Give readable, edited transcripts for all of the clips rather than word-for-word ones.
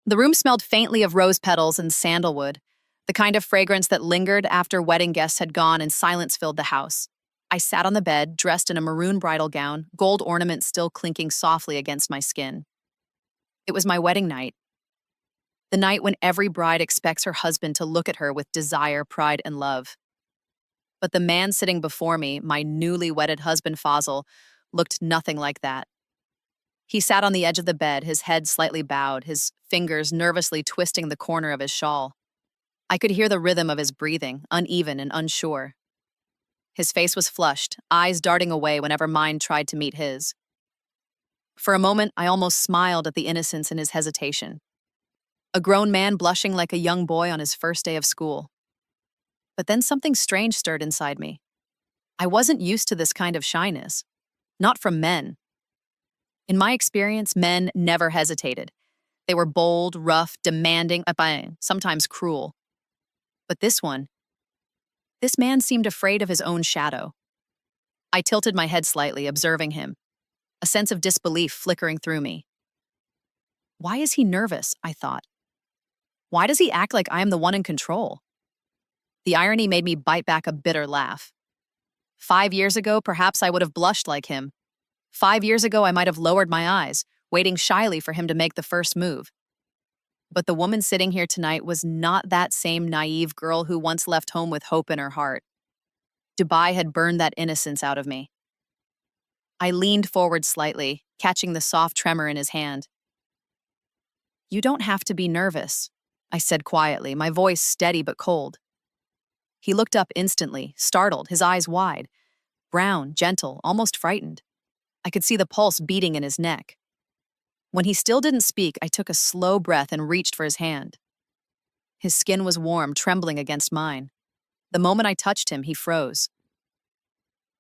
The room smelled faintly of rose petals and sandalwood, the kind of fragrance that lingered after wedding guests had gone and silence filled the house. I sat on the bed, dressed in a maroon bridal gown, gold ornaments still clinking softly against my skin. It was my wedding night, the night when every bride expects her husband to look at her with desire, pride, and love. But the man sitting before me, my newly wedded husband Fazil, looked nothing like that. He sat on the edge of the bed, his head slightly bowed, his fingers nervously twisting the corner of his shawl. I could hear the rhythm of his breathing, uneven and unsure. His face was flushed, eyes darting away whenever mine tried to meet his. For a moment, I almost smiled at the innocence in his hesitation. A grown man blushing like a young boy on his first day of school. But then something strange stirred inside me. I wasn't used to this kind of shyness. Not from men. In my experience, men never hesitated. They were bold, rough, demanding, sometimes cruel. But this man seemed afraid of his own shadow. I tilted my head slightly, observing him, a sense of disbelief flickering through me. Why is he nervous? I thought. Why does he act like I am the one in control? The irony made me bite back a bitter laugh. 5 years ago, perhaps I would have blushed like him. 5 years ago, I might have lowered my eyes, waiting shyly for him to make the first move. But the woman sitting here tonight was not that same naive girl who once left home with hope in her heart. Dubai had burned that innocence out of me. I leaned forward slightly, catching the soft tremor in his hand. "You don't have to be nervous," I said quietly, my voice steady but cold. He looked up instantly, startled, his eyes wide, brown, gentle, almost frightened. I could see the pulse beating in his neck. When he still didn't speak, I took a slow breath and reached for his hand. His skin was warm, trembling against mine. The moment I touched him, he froze.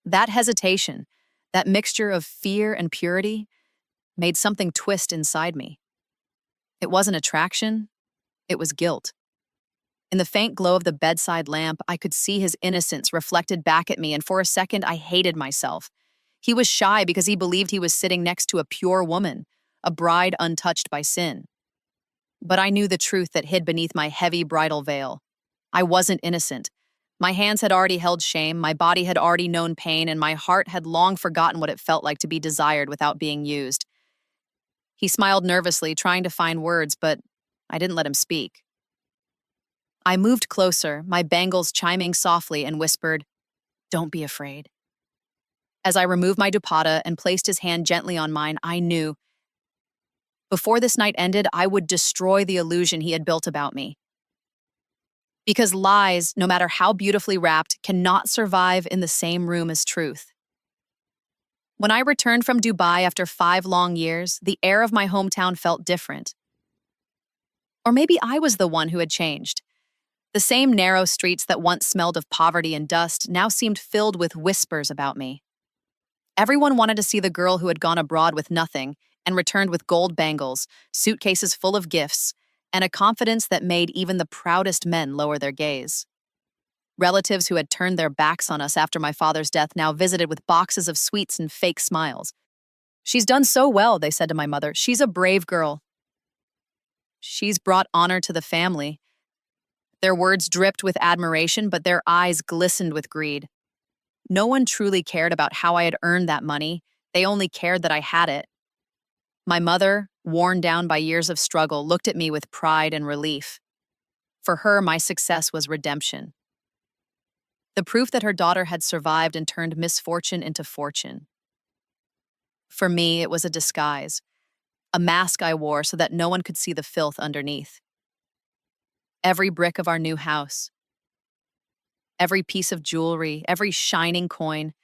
That hesitation, that mixture of fear and purity, made something twist inside me. It wasn't attraction, it was guilt. In the faint glow of the bedside lamp, I could see his innocence reflected back at me, and for a second I hated myself. He was shy because he believed he was sitting next to a pure woman, a bride untouched by sin. But I knew the truth that hid beneath my heavy bridal veil. I wasn't innocent. My hands had already held shame, my body had already known pain, and my heart had long forgotten what it felt like to be desired without being used. He smiled nervously, trying to find words, but I didn't let him speak. I moved closer, my bangles chiming softly, and whispered, "Don't be afraid." As I removed my dupatta and placed his hand gently on mine, I knew, before this night ended, I would destroy the illusion he had built about me. Because lies, no matter how beautifully wrapped, cannot survive in the same room as truth. When I returned from Dubai after 5 long years, the air of my hometown felt different. Or maybe I was the one who had changed. The same narrow streets that once smelled of poverty and dust now seemed filled with whispers about me. Everyone wanted to see the girl who had gone abroad with nothing and returned with gold bangles, suitcases full of gifts, and a confidence that made even the proudest men lower their gaze. Relatives who had turned their backs on us after my father's death now visited with boxes of sweets and fake smiles. "She's done so well," they said to my mother. "She's a brave girl. She's brought honor to the family." Their words dripped with admiration, but their eyes glistened with greed. No one truly cared about how I had earned that money. They only cared that I had it. My mother, worn down by years of struggle, looked at me with pride and relief. For her, my success was redemption. The proof that her daughter had survived and turned misfortune into fortune. For me, it was a disguise, a mask I wore so that no one could see the filth underneath. Every brick of our new house, every piece of jewelry, every shining coin,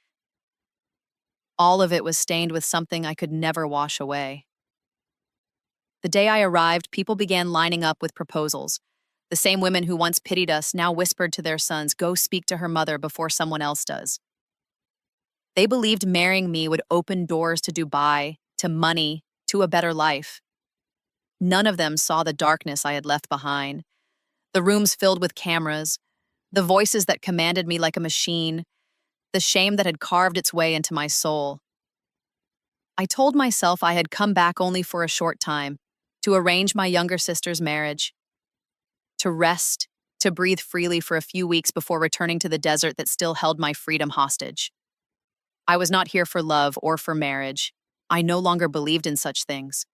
all of it was stained with something I could never wash away. The day I arrived, people began lining up with proposals. The same women who once pitied us now whispered to their sons, "Go speak to her mother before someone else does." They believed marrying me would open doors to Dubai, to money, to a better life. None of them saw the darkness I had left behind. The rooms filled with cameras, the voices that commanded me like a machine, the shame that had carved its way into my soul. I told myself I had come back only for a short time, to arrange my younger sister's marriage, to rest, to breathe freely for a few weeks before returning to the desert that still held my freedom hostage. I was not here for love or for marriage. I no longer believed in such things.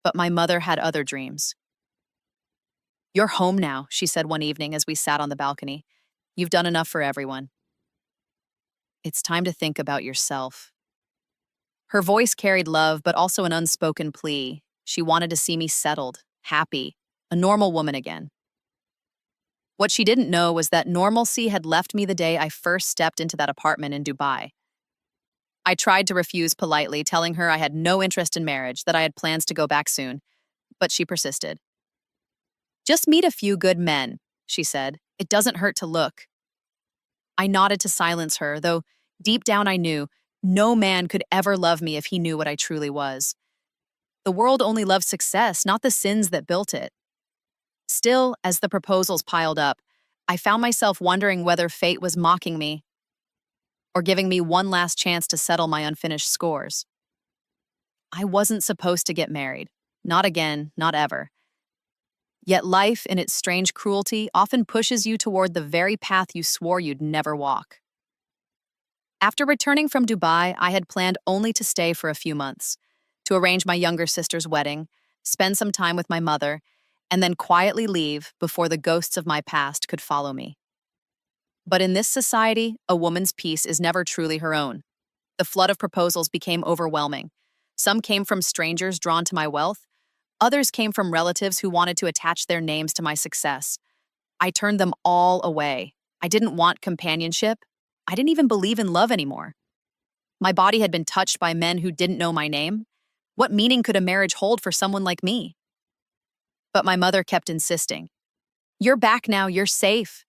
But my mother had other dreams. "You're home now," she said one evening as we sat on the balcony. "You've done enough for everyone. It's time to think about yourself." Her voice carried love, but also an unspoken plea. She wanted to see me settled, happy, a normal woman again. What she didn't know was that normalcy had left me the day I first stepped into that apartment in Dubai. I tried to refuse politely, telling her I had no interest in marriage, that I had plans to go back soon, but she persisted. "Just meet a few good men," she said. "It doesn't hurt to look." I nodded to silence her, though deep down I knew no man could ever love me if he knew what I truly was. The world only loves success, not the sins that built it. Still, as the proposals piled up, I found myself wondering whether fate was mocking me or giving me one last chance to settle my unfinished scores. I wasn't supposed to get married. Not again, not ever. Yet life, in its strange cruelty, often pushes you toward the very path you swore you'd never walk. After returning from Dubai, I had planned only to stay for a few months, to arrange my younger sister's wedding, spend some time with my mother, and then quietly leave before the ghosts of my past could follow me. But in this society, a woman's peace is never truly her own. The flood of proposals became overwhelming. Some came from strangers drawn to my wealth. Others came from relatives who wanted to attach their names to my success. I turned them all away. I didn't want companionship. I didn't even believe in love anymore. My body had been touched by men who didn't know my name. What meaning could a marriage hold for someone like me? But my mother kept insisting. "You're back now, you're safe."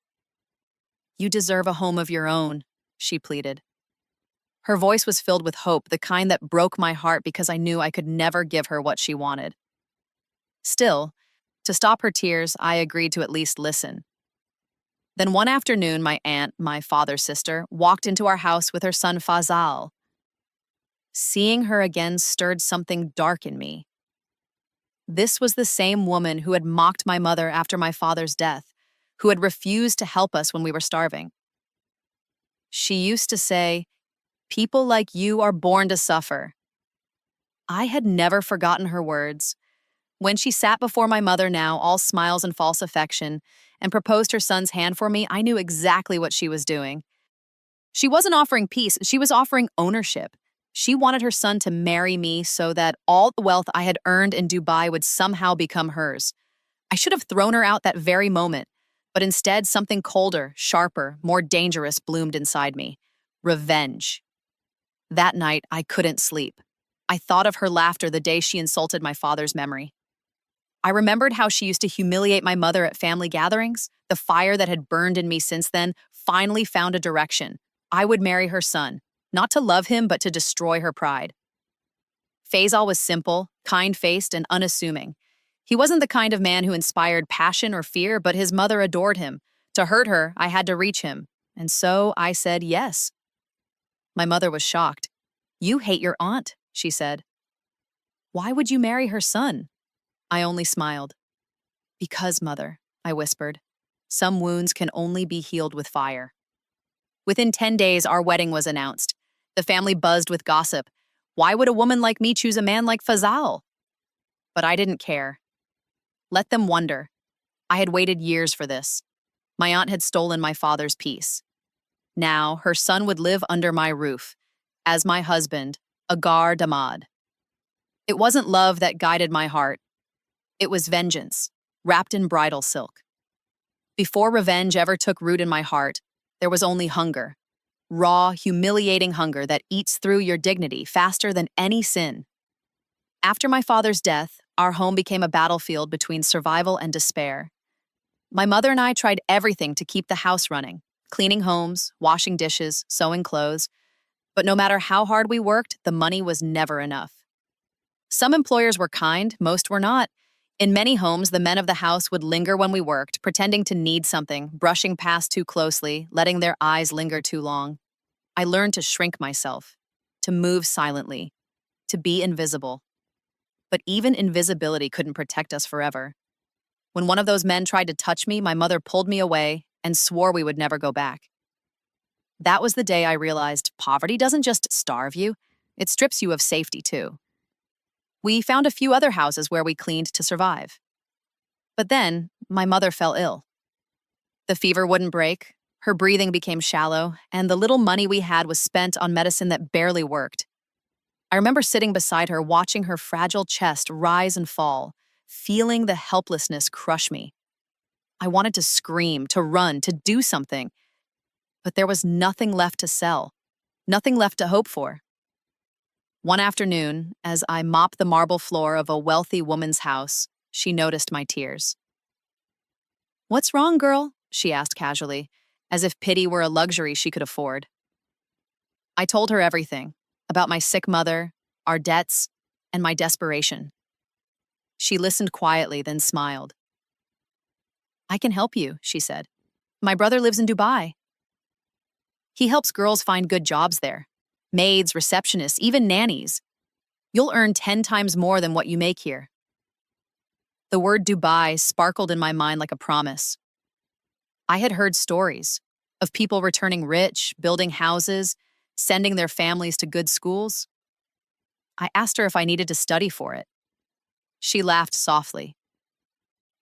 "You deserve a home of your own," she pleaded. Her voice was filled with hope, the kind that broke my heart because I knew I could never give her what she wanted. Still, to stop her tears, I agreed to at least listen. Then one afternoon, my aunt, my father's sister, walked into our house with her son Fazal. Seeing her again stirred something dark in me. This was the same woman who had mocked my mother after my father's death, who had refused to help us when we were starving. She used to say, "People like you are born to suffer." I had never forgotten her words. When she sat before my mother now, all smiles and false affection, and proposed her son's hand for me, I knew exactly what she was doing. She wasn't offering peace, she was offering ownership. She wanted her son to marry me so that all the wealth I had earned in Dubai would somehow become hers. I should have thrown her out that very moment, but instead something colder, sharper, more dangerous bloomed inside me. Revenge. That night, I couldn't sleep. I thought of her laughter the day she insulted my father's memory. I remembered how she used to humiliate my mother at family gatherings. The fire that had burned in me since then finally found a direction. I would marry her son, not to love him, but to destroy her pride. Faisal was simple, kind-faced, and unassuming. He wasn't the kind of man who inspired passion or fear, but his mother adored him. To hurt her, I had to reach him. And so I said yes. My mother was shocked. "You hate your aunt," she said. "Why would you marry her son?" I only smiled. "Because, mother," I whispered, "some wounds can only be healed with fire." Within 10 days, our wedding was announced. The family buzzed with gossip. Why would a woman like me choose a man like Fazal? But I didn't care. Let them wonder. I had waited years for this. My aunt had stolen my father's peace. Now, her son would live under my roof, as my husband, Agar Damad. It wasn't love that guided my heart. It was vengeance, wrapped in bridal silk. Before revenge ever took root in my heart, there was only hunger. Raw, humiliating hunger that eats through your dignity faster than any sin. After my father's death, our home became a battlefield between survival and despair. My mother and I tried everything to keep the house running, cleaning homes, washing dishes, sewing clothes. But no matter how hard we worked, the money was never enough. Some employers were kind, most were not. In many homes, the men of the house would linger when we worked, pretending to need something, brushing past too closely, letting their eyes linger too long. I learned to shrink myself, to move silently, to be invisible. But even invisibility couldn't protect us forever. When one of those men tried to touch me, my mother pulled me away and swore we would never go back. That was the day I realized poverty doesn't just starve you, it strips you of safety too. We found a few other houses where we cleaned to survive. But then, my mother fell ill. The fever wouldn't break, her breathing became shallow, and the little money we had was spent on medicine that barely worked. I remember sitting beside her, watching her fragile chest rise and fall, feeling the helplessness crush me. I wanted to scream, to run, to do something, but there was nothing left to sell, nothing left to hope for. One afternoon, as I mopped the marble floor of a wealthy woman's house, she noticed my tears. "What's wrong, girl?" she asked casually, as if pity were a luxury she could afford. I told her everything, about my sick mother, our debts, and my desperation. She listened quietly, then smiled. "I can help you," she said. "My brother lives in Dubai. He helps girls find good jobs there. Maids, receptionists, even nannies. You'll earn 10 times more than what you make here." The word Dubai sparkled in my mind like a promise. I had heard stories of people returning rich, building houses, sending their families to good schools. I asked her if I needed to study for it. She laughed softly.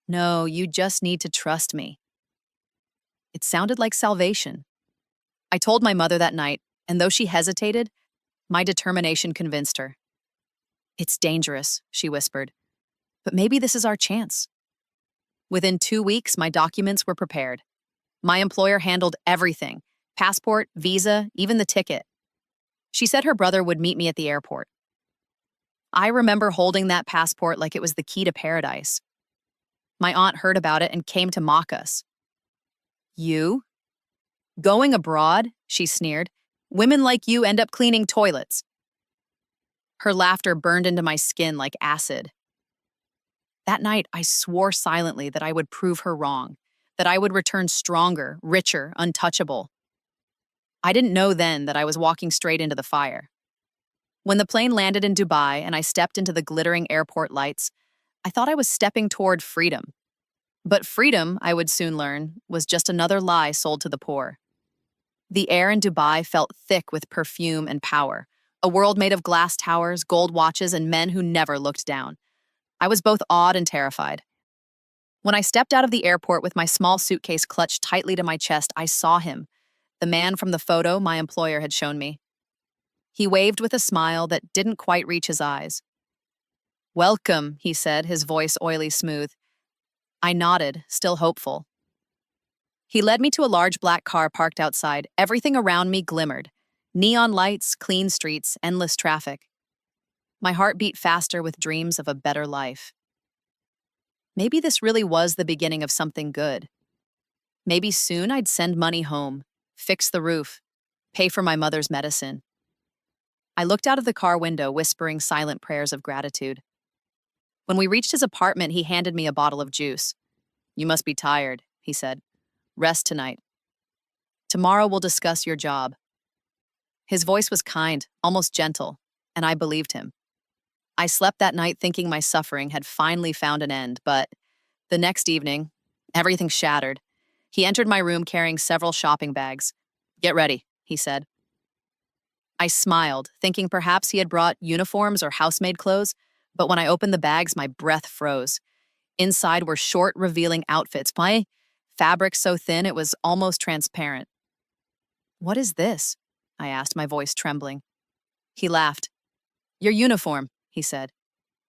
"No, you just need to trust me." It sounded like salvation. I told my mother that night, and though she hesitated, my determination convinced her. "It's dangerous," she whispered, "but maybe this is our chance." Within 2 weeks, my documents were prepared. My employer handled everything: passport, visa, even the ticket. She said her brother would meet me at the airport. I remember holding that passport like it was the key to paradise. My aunt heard about it and came to mock us. "You? Going abroad?" she sneered. "Women like you end up cleaning toilets." Her laughter burned into my skin like acid. That night, I swore silently that I would prove her wrong, that I would return stronger, richer, untouchable. I didn't know then that I was walking straight into the fire. When the plane landed in Dubai and I stepped into the glittering airport lights, I thought I was stepping toward freedom. But freedom, I would soon learn, was just another lie sold to the poor. The air in Dubai felt thick with perfume and power, a world made of glass towers, gold watches, and men who never looked down. I was both awed and terrified. When I stepped out of the airport with my small suitcase clutched tightly to my chest, I saw him, the man from the photo my employer had shown me. He waved with a smile that didn't quite reach his eyes. "Welcome," he said, his voice oily smooth. I nodded, still hopeful. He led me to a large black car parked outside. Everything around me glimmered. Neon lights, clean streets, endless traffic. My heart beat faster with dreams of a better life. Maybe this really was the beginning of something good. Maybe soon I'd send money home, fix the roof, pay for my mother's medicine. I looked out of the car window, whispering silent prayers of gratitude. When we reached his apartment, he handed me a bottle of juice. "You must be tired," he said. "Rest tonight. Tomorrow we'll discuss your job." His voice was kind, almost gentle, and I believed him. I slept that night thinking my suffering had finally found an end, but the next evening, everything shattered. He entered my room carrying several shopping bags. "Get ready," he said. I smiled, thinking perhaps he had brought uniforms or housemaid clothes, but when I opened the bags, my breath froze. Inside were short, revealing outfits, my fabric so thin it was almost transparent. "What is this?" I asked, my voice trembling. He laughed. "Your uniform," he said.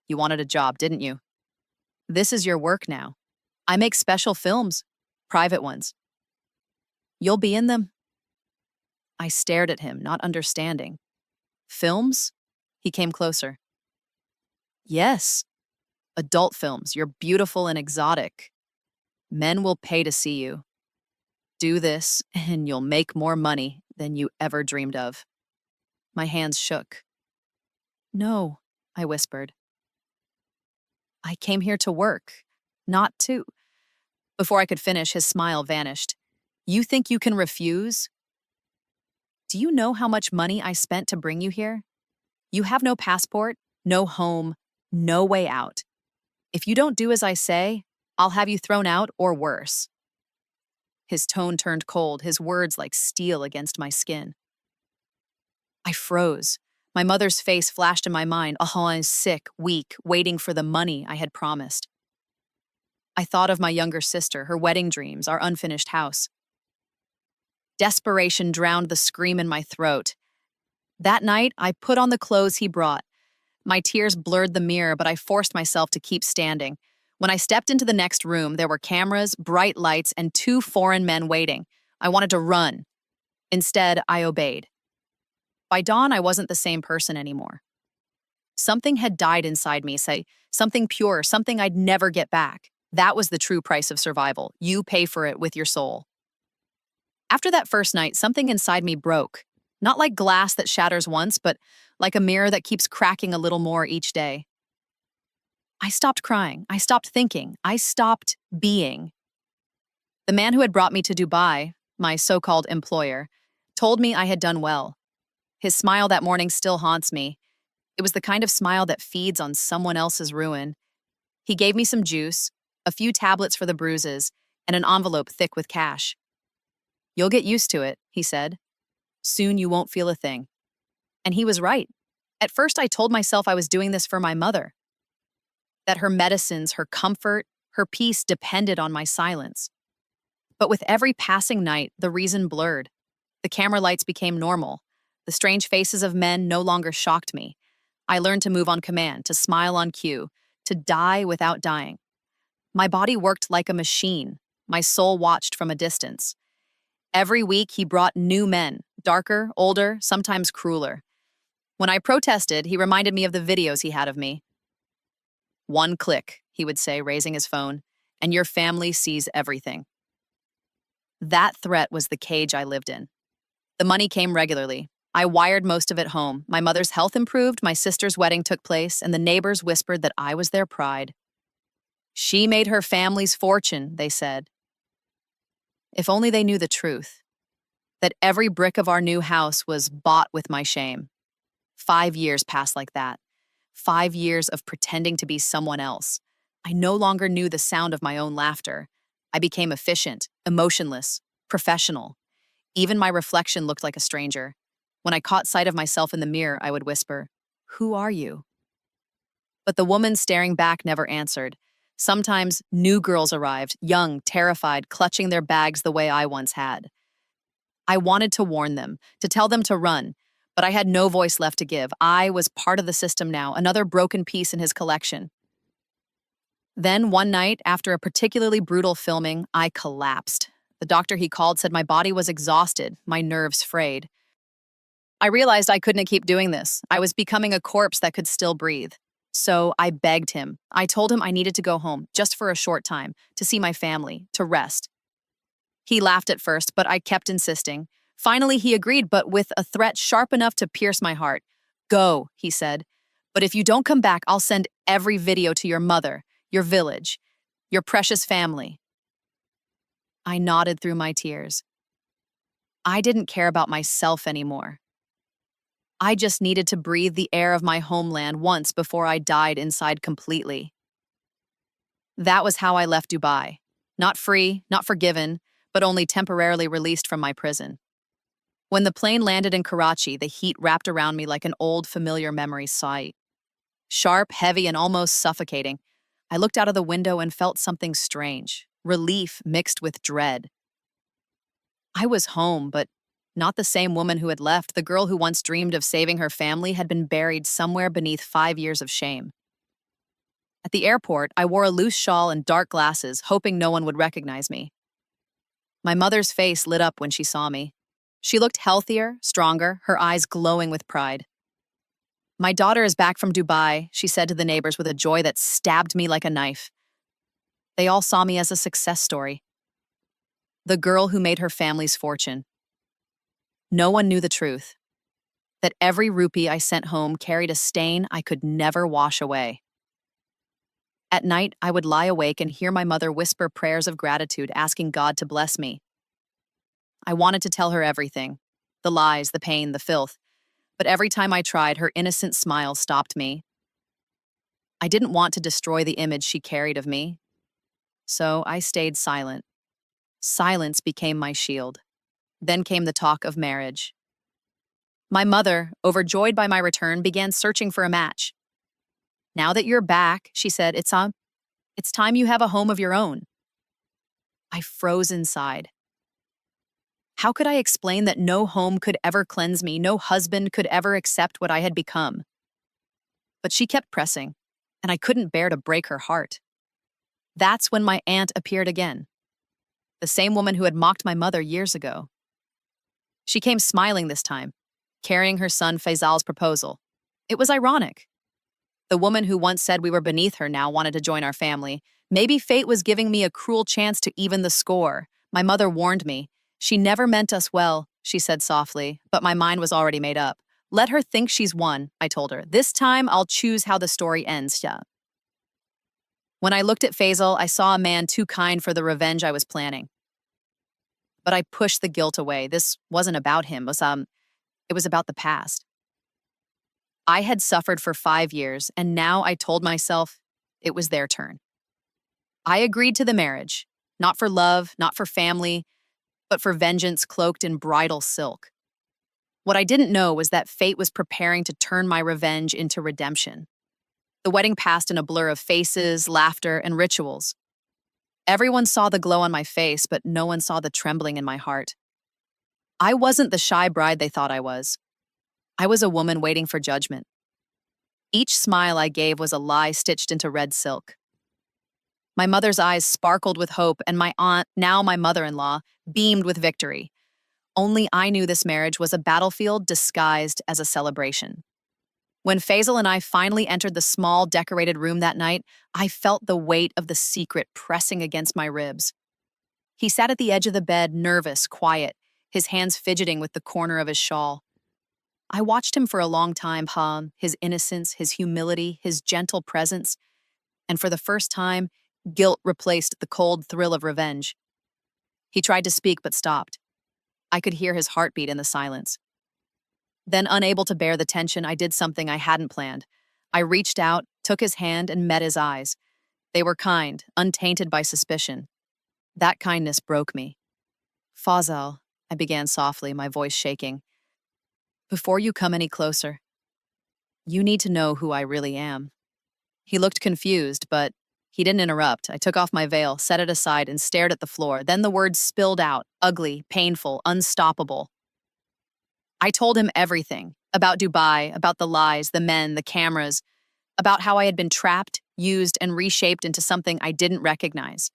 "You wanted a job, didn't you? This is your work now. I make special films, private ones. You'll be in them." I stared at him, not understanding. "Films?" He came closer. "Yes. Adult films. You're beautiful and exotic. Men will pay to see you. Do this, and you'll make more money than you ever dreamed of." My hands shook. "No," I whispered. "I came here to work, not to—" Before I could finish, his smile vanished. "You think you can refuse? Do you know how much money I spent to bring you here? You have no passport, no home, No way out. If you don't do as I say, I'll have you thrown out or worse. His tone turned cold, his words like steel against my skin. I froze. My mother's face flashed in my mind. I'm sick, weak, waiting for the money I had promised. I thought of my younger sister, her wedding dreams, our unfinished house. Desperation drowned the scream in my throat. That night, I put on the clothes he brought. My tears blurred the mirror, but I forced myself to keep standing. When I stepped into the next room, there were cameras, bright lights, and two foreign men waiting. I wanted to run. Instead, I obeyed. By dawn, I wasn't the same person anymore. Something had died inside me, something pure, something I'd never get back. That was the true price of survival. You pay for it with your soul. After that first night, something inside me broke. Not like glass that shatters once, but like a mirror that keeps cracking a little more each day. I stopped crying. I stopped thinking. I stopped being. The man who had brought me to Dubai, my so-called employer, told me I had done well. His smile that morning still haunts me. It was the kind of smile that feeds on someone else's ruin. He gave me some juice, a few tablets for the bruises, and an envelope thick with cash. "You'll get used to it," he said. "Soon you won't feel a thing." And he was right. At first, I told myself I was doing this for my mother, that her medicines, her comfort, her peace depended on my silence. But with every passing night, the reason blurred. The camera lights became normal. The strange faces of men no longer shocked me. I learned to move on command, to smile on cue, to die without dying. My body worked like a machine. My soul watched from a distance. Every week, he brought new men, darker, older, sometimes crueler. When I protested, he reminded me of the videos he had of me. "One click," he would say, raising his phone, "and your family sees everything." That threat was the cage I lived in. The money came regularly. I wired most of it home. My mother's health improved, my sister's wedding took place, and the neighbors whispered that I was their pride. "She made her family's fortune," they said. If only they knew the truth, that every brick of our new house was bought with my shame. 5 years passed like that. 5 years of pretending to be someone else. I no longer knew the sound of my own laughter. I became efficient, emotionless, professional. Even my reflection looked like a stranger. When I caught sight of myself in the mirror, I would whisper, "Who are you?" But the woman staring back never answered. Sometimes new girls arrived, young, terrified, clutching their bags the way I once had. I wanted to warn them, to tell them to run, but I had no voice left to give. I was part of the system now, another broken piece in his collection. Then one night, after a particularly brutal filming, I collapsed. The doctor he called said my body was exhausted, my nerves frayed. I realized I couldn't keep doing this. I was becoming a corpse that could still breathe. So I begged him. I told him I needed to go home, just for a short time, to see my family, to rest. He laughed at first, but I kept insisting. Finally, he agreed, but with a threat sharp enough to pierce my heart. "Go," he said. "But if you don't come back, I'll send every video to your mother, your village, your precious family." I nodded through my tears. I didn't care about myself anymore. I just needed to breathe the air of my homeland once before I died inside completely. That was how I left Dubai. Not free, not forgiven, but only temporarily released from my prison. When the plane landed in Karachi, the heat wrapped around me like an old familiar memory sight. Sharp, heavy, and almost suffocating. I looked out of the window and felt something strange, relief mixed with dread. I was home, but not the same woman who had left. The girl who once dreamed of saving her family had been buried somewhere beneath 5 years of shame. At the airport, I wore a loose shawl and dark glasses, hoping no one would recognize me. My mother's face lit up when she saw me. She looked healthier, stronger, her eyes glowing with pride. "My daughter is back from Dubai," she said to the neighbors with a joy that stabbed me like a knife. They all saw me as a success story. The girl who made her family's fortune. No one knew the truth, that every rupee I sent home carried a stain I could never wash away. At night, I would lie awake and hear my mother whisper prayers of gratitude, asking God to bless me. I wanted to tell her everything, the lies, the pain, the filth, but every time I tried, her innocent smile stopped me. I didn't want to destroy the image she carried of me, so I stayed silent. Silence became my shield. Then came the talk of marriage. My mother, overjoyed by my return, began searching for a match. Now that you're back, she said, it's time you have a home of your own. I froze inside. How could I explain that no home could ever cleanse me, no husband could ever accept what I had become? But she kept pressing, and I couldn't bear to break her heart. That's when my aunt appeared again, the same woman who had mocked my mother years ago. She came smiling this time, carrying her son Faisal's proposal. It was ironic. The woman who once said we were beneath her now wanted to join our family. Maybe fate was giving me a cruel chance to even the score. My mother warned me. She never meant us well, she said softly, but my mind was already made up. Let her think she's won, I told her. This time I'll choose how the story ends. Yeah. When I looked at Faisal, I saw a man too kind for the revenge I was planning. But I pushed the guilt away. This wasn't about him. It was about the past. I had suffered for 5 years, and now I told myself it was their turn. I agreed to the marriage, not for love, not for family, but for vengeance cloaked in bridal silk. What I didn't know was that fate was preparing to turn my revenge into redemption. The wedding passed in a blur of faces, laughter, and rituals. Everyone saw the glow on my face, but no one saw the trembling in my heart. I wasn't the shy bride they thought I was. I was a woman waiting for judgment. Each smile I gave was a lie stitched into red silk. My mother's eyes sparkled with hope, and my aunt, now my mother-in-law, beamed with victory. Only I knew this marriage was a battlefield disguised as a celebration. When Faisal and I finally entered the small, decorated room that night, I felt the weight of the secret pressing against my ribs. He sat at the edge of the bed, nervous, quiet, his hands fidgeting with the corner of his shawl. I watched him for a long time, his innocence, his humility, his gentle presence, and for the first time, guilt replaced the cold thrill of revenge. He tried to speak but stopped. I could hear his heartbeat in the silence. Then, unable to bear the tension, I did something I hadn't planned. I reached out, took his hand, and met his eyes. They were kind, untainted by suspicion. That kindness broke me. Fazal, I began softly, my voice shaking. Before you come any closer, you need to know who I really am. He looked confused, but he didn't interrupt. I took off my veil, set it aside, and stared at the floor. Then the words spilled out, ugly, painful, unstoppable. I told him everything, about Dubai, about the lies, the men, the cameras, about how I had been trapped, used, and reshaped into something I didn't recognize.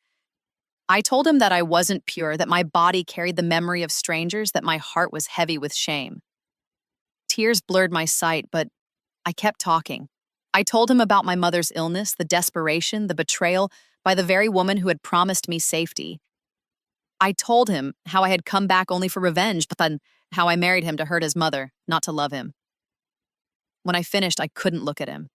I told him that I wasn't pure, that my body carried the memory of strangers, that my heart was heavy with shame. Tears blurred my sight, but I kept talking. I told him about my mother's illness, the desperation, the betrayal by the very woman who had promised me safety. I told him how I had come back only for revenge, but then how I married him to hurt his mother, not to love him. When I finished, I couldn't look at him.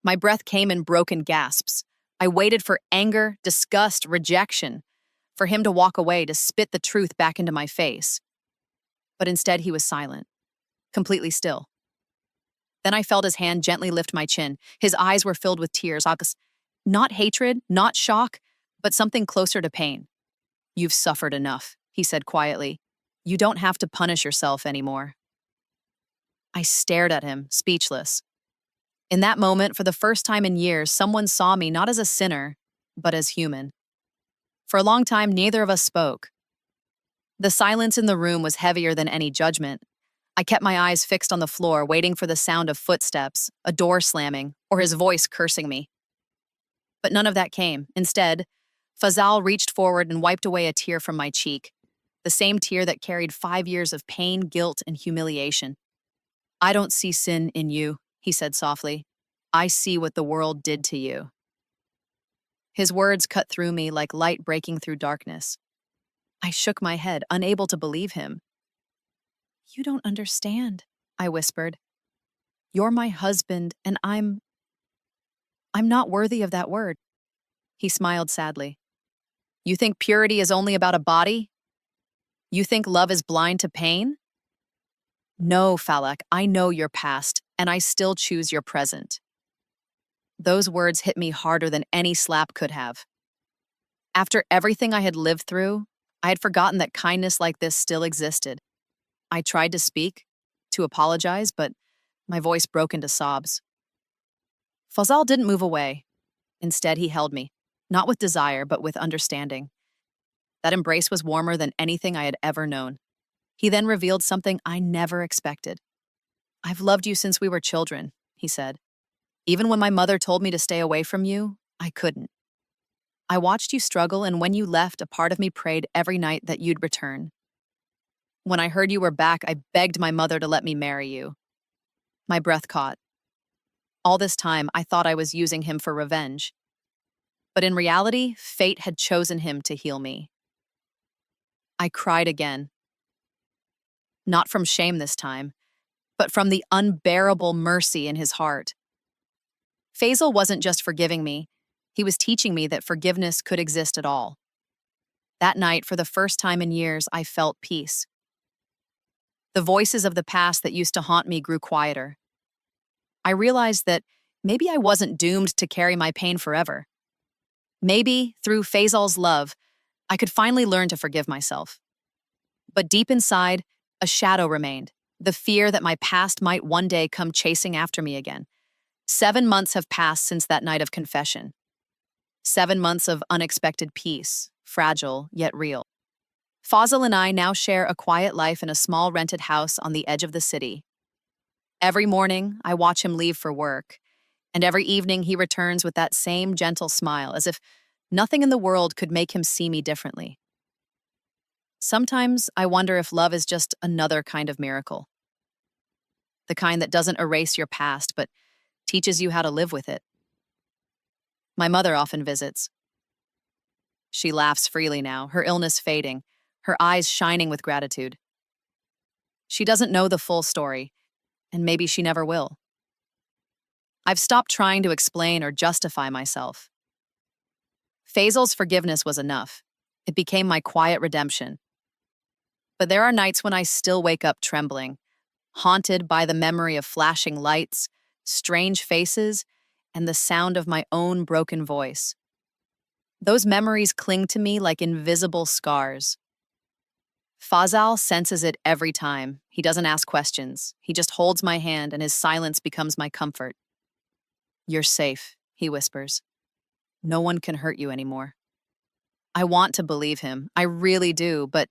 My breath came in broken gasps. I waited for anger, disgust, rejection, for him to walk away, to spit the truth back into my face. But instead, he was silent, completely still. Then I felt his hand gently lift my chin. His eyes were filled with tears. Not hatred, not shock, but something closer to pain. You've suffered enough, he said quietly. You don't have to punish yourself anymore. I stared at him, speechless. In that moment, for the first time in years, someone saw me not as a sinner, but as human. For a long time, neither of us spoke. The silence in the room was heavier than any judgment. I kept my eyes fixed on the floor, waiting for the sound of footsteps, a door slamming, or his voice cursing me. But none of that came. Instead, Fazal reached forward and wiped away a tear from my cheek, the same tear that carried 5 years of pain, guilt, and humiliation. I don't see sin in you, he said softly. I see what the world did to you. His words cut through me like light breaking through darkness. I shook my head, unable to believe him. You don't understand, I whispered. You're my husband, and I'm not worthy of that word. He smiled sadly. You think purity is only about a body? You think love is blind to pain? No, Falak, I know your past, and I still choose your present. Those words hit me harder than any slap could have. After everything I had lived through, I had forgotten that kindness like this still existed. I tried to speak, to apologize, but my voice broke into sobs. Fazal didn't move away. Instead, he held me, not with desire, but with understanding. That embrace was warmer than anything I had ever known. He then revealed something I never expected. "I've loved you since we were children," he said. "Even when my mother told me to stay away from you, I couldn't. I watched you struggle, and when you left, a part of me prayed every night that you'd return. When I heard you were back, I begged my mother to let me marry you." My breath caught. All this time, I thought I was using him for revenge. But in reality, fate had chosen him to heal me. I cried again. Not from shame this time, but from the unbearable mercy in his heart. Faisal wasn't just forgiving me, he was teaching me that forgiveness could exist at all. That night, for the first time in years, I felt peace. The voices of the past that used to haunt me grew quieter. I realized that maybe I wasn't doomed to carry my pain forever. Maybe, through Faisal's love, I could finally learn to forgive myself. But deep inside, a shadow remained, the fear that my past might one day come chasing after me again. 7 months have passed since that night of confession. 7 months of unexpected peace, fragile yet real. Fazal and I now share a quiet life in a small rented house on the edge of the city. Every morning, I watch him leave for work, and every evening he returns with that same gentle smile, as if nothing in the world could make him see me differently. Sometimes I wonder if love is just another kind of miracle. The kind that doesn't erase your past, but teaches you how to live with it. My mother often visits. She laughs freely now, her illness fading, her eyes shining with gratitude. She doesn't know the full story, and maybe she never will. I've stopped trying to explain or justify myself. Faisal's forgiveness was enough. It became my quiet redemption. But there are nights when I still wake up trembling, haunted by the memory of flashing lights, strange faces, and the sound of my own broken voice. Those memories cling to me like invisible scars. Fazal senses it every time. He doesn't ask questions. He just holds my hand, and his silence becomes my comfort. "You're safe," he whispers. "No one can hurt you anymore." I want to believe him. I really do, but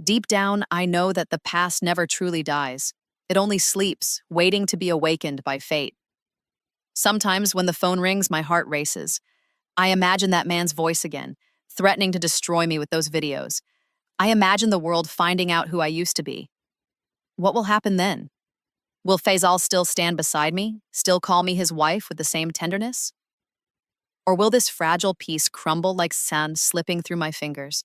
deep down, I know that the past never truly dies. It only sleeps, waiting to be awakened by fate. Sometimes when the phone rings, my heart races. I imagine that man's voice again, threatening to destroy me with those videos. I imagine the world finding out who I used to be. What will happen then? Will Faisal still stand beside me, still call me his wife with the same tenderness? Or will this fragile piece crumble like sand slipping through my fingers?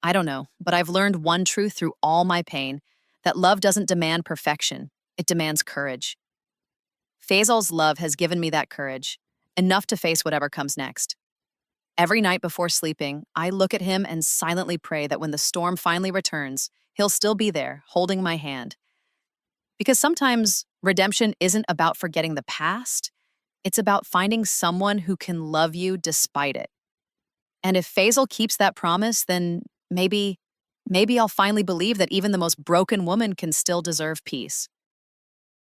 I don't know, but I've learned one truth through all my pain, that love doesn't demand perfection, it demands courage. Faisal's love has given me that courage, enough to face whatever comes next. Every night before sleeping, I look at him and silently pray that when the storm finally returns, he'll still be there, holding my hand. Because sometimes redemption isn't about forgetting the past, it's about finding someone who can love you despite it. And if Faisal keeps that promise, then maybe I'll finally believe that even the most broken woman can still deserve peace.